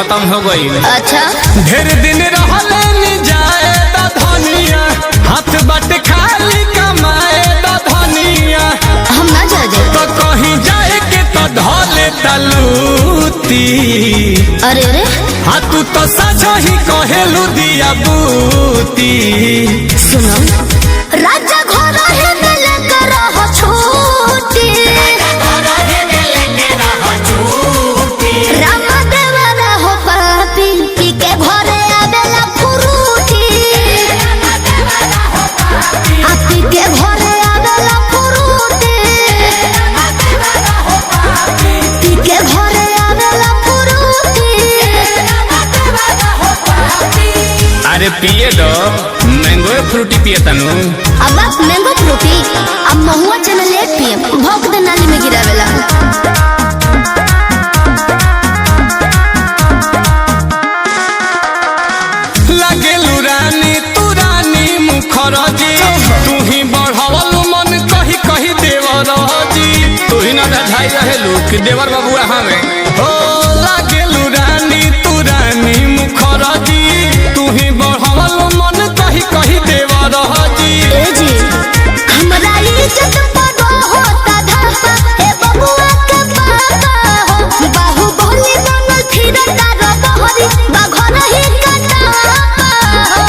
खत्म हो गई। अच्छा ढेर दिन रहले नि जाए दा धनिया, हाथ बट खाली कमाए दा धनिया। हम ना जा दे तो कहीं जाए के तो ढोले तलूती। अरे अरे हाँ तू तो साझा ही कहेलू दिया बूती। सुनो राजा घर है मिले कर हो छूटी, रामा देवरा हो पापी पी के घरे आवेला फुरूटी, आपी के घरे आवेला फुरूटी, पी के घरे आवेला फुरूटी। अरे पिए दो मैंगो फ्रूटी पिए तनु। अब आप मैंगो फ्रूटी अब महुआ चना लेट पिए भोग दे नाली में गिरावेला। लागेलू रानी तू रानी मुखरजी, तू ही बढ़ावलू मन कही कही देवर जी। तू ही ना धाई रहेलू कि देवर बाबुआ हमें हो। लागेलू रानी तू रानी मुखरजी, तू ही बढ़ावलू मन कही कही देवर जी। ए जी हमरा इज्जत पड़ो होता धापा ए बबुआ के पापा हो, बाहु बोली बनल फिर तार बहरी बा घर ही कटापा हो।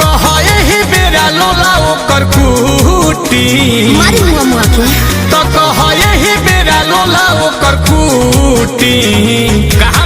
कहा यही बेरा लोला ओकर कूटी, मारी मुआ मुआ के तो कहा यही बेरा लोला ओकर कूटी। कहा